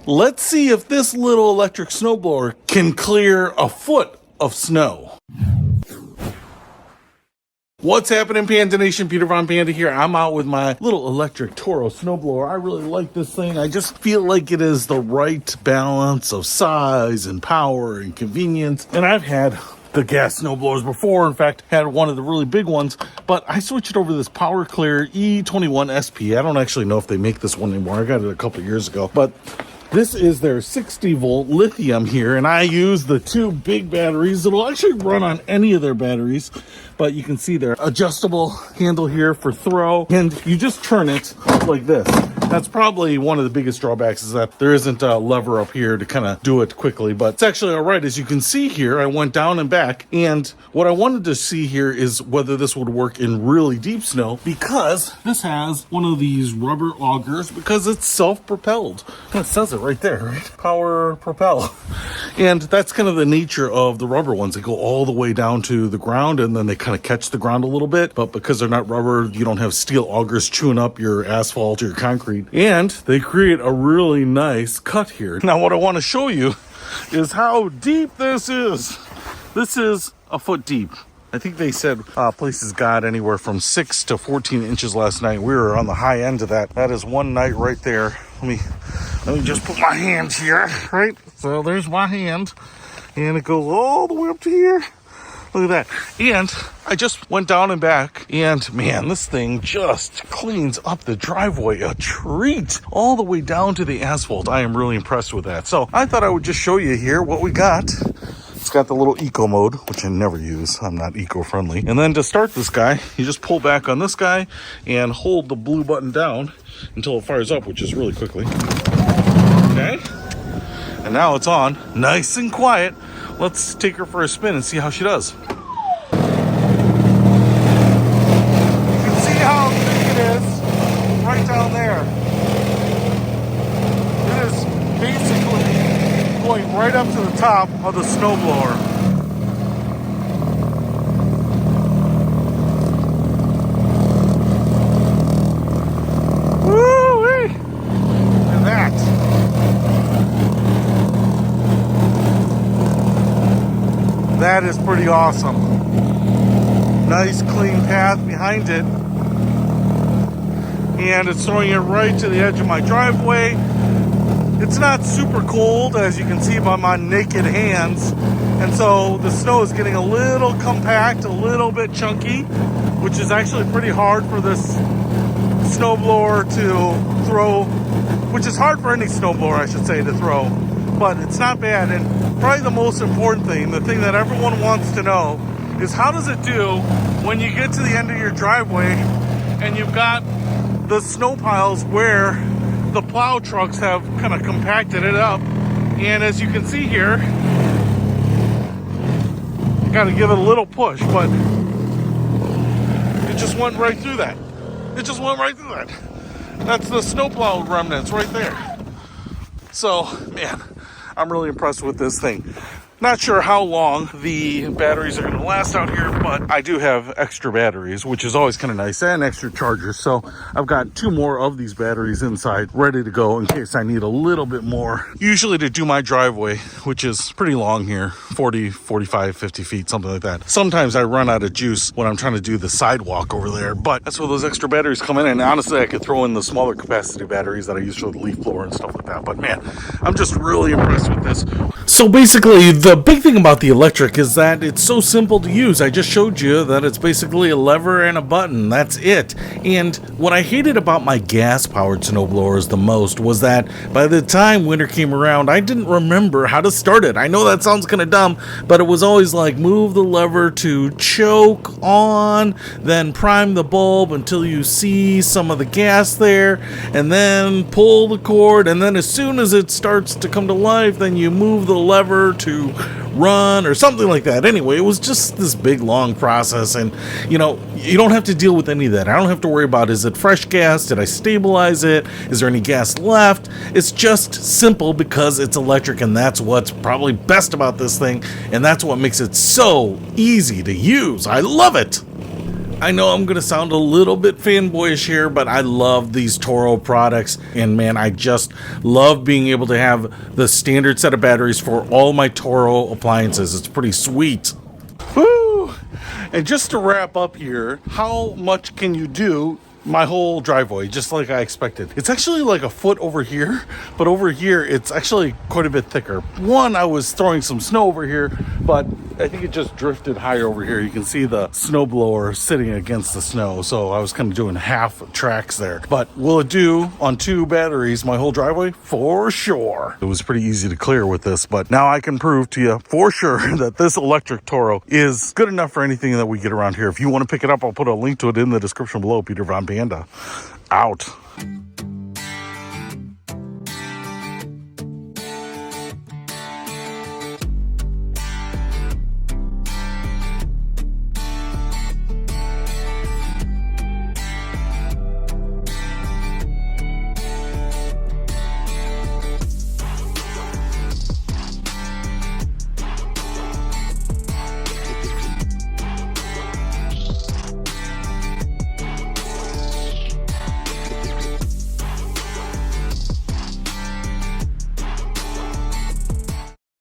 Let's see if this little electric snowblower can clear a foot of snow. What's happening, Panda Nation? Peter Von Panda here. I'm out with my little electric Toro snowblower. I really like this thing. I just feel like it is the right balance of size and power and convenience. And I've had the gas snowblowers before. In fact, had one of the really big ones, but I switched it over to this Power Clear E21 SP. I don't actually know if they make this one anymore. I got it a couple years ago, but this is their 60 volt lithium here, and I use the two big batteries. It'll actually run on any of their batteries, but you can see their adjustable handle here for throw, and you just turn it like this. That's probably one of the biggest drawbacks, is that there isn't a lever up here to kind of do it quickly, but it's actually all right. As you can see here, I went down and back, and what I wanted to see here is whether this would work in really deep snow, because this has one of these rubber augers, because it's self-propelled. And it says it right there, right? Power propel. And that's kind of the nature of the rubber ones. They go all the way down to the ground, and then they kind of catch the ground a little bit, but because they're not rubber, you don't have steel augers chewing up your asphalt or your concrete. And they create a really nice cut here. Now, what I want to show you is how deep this is. This is a foot deep. I think they said places got anywhere from 6 to 14 inches last night. We were on the high end of that. That is one night right there. Let me just put my hand here, right? So there's my hand, and it goes all the way up to here. Look at that. And I just went down and back, and man, this thing just cleans up the driveway a treat, all the way down to the asphalt. I am really impressed with that. So I thought I would just show you here what we got. It's got the little eco mode, which I never use. I'm not eco-friendly. And then to start this guy, you just pull back on this guy and hold the blue button down until it fires up, which is really quickly. Okay. And now it's on, nice and quiet. Let's take her for a spin and see how she does. You can see how big it is right down there. It is basically going right up to the top of the snowblower. Woo-wee! Look at that. That is pretty awesome. Nice clean path behind it. And it's throwing it right to the edge of my driveway. It's not super cold, as you can see by my naked hands. And so the snow is getting a little compact, a little bit chunky, which is actually pretty hard for this snowblower to throw, which is hard for any snowblower, I should say, to throw. But it's not bad. And probably the most important thing, the thing that everyone wants to know, is how does it do when you get to the end of your driveway and you've got the snow piles where the plow trucks have kind of compacted it up. And as you can see here, you got to give it a little push, but it just went right through that. It just went right through that. That's the snowplow remnants right there. So, man, I'm really impressed with this thing. Not sure how long the batteries are going to last out here, but I do have extra batteries, which is always kind of nice, and extra chargers. So I've got 2 more of these batteries inside ready to go in case I need a little bit more. Usually to do my driveway, which is pretty long here, 40, 45, 50 feet, something like that. Sometimes I run out of juice when I'm trying to do the sidewalk over there, but that's where those extra batteries come in. And honestly, I could throw in the smaller capacity batteries that I use for the leaf blower and stuff like that. But man, I'm just really impressed with this. So basically, the big thing about the electric is that it's so simple to use. I just showed you that it's basically a lever and a button. That's it. And what I hated about my gas-powered snowblowers the most was that by the time winter came around, I didn't remember how to start it. I know that sounds kind of dumb, but it was always like move the lever to choke on, then prime the bulb until you see some of the gas there, and then pull the cord, and then as soon as it starts to come to life, then you move the lever to run or something like that. Anyway, it was just this big long process, and you know, you don't have to deal with any of that. I don't have to worry about, is it fresh gas? Did I stabilize it? Is there any gas left? It's just simple because it's electric, and that's what's probably best about this thing, and that's what makes it so easy to use. I love it. I know I'm going to sound a little bit fanboyish here, but I love these Toro products. And man, I just love being able to have the standard set of batteries for all my Toro appliances. It's pretty sweet. Woo! And just to wrap up here, how much can you do? My whole driveway, just like I expected. It's actually like a foot over here, but over here, it's actually quite a bit thicker. One, I was throwing some snow over here, but I think it just drifted higher over here. You can see the snowblower sitting against the snow, so I was kind of doing half tracks there. But will it do on 2 batteries my whole driveway? For sure. It was pretty easy to clear with this, but now I can prove to you for sure that this electric Toro is good enough for anything that we get around here. If you want to pick it up, I'll put a link to it in the description below. Peter Von Panda, out.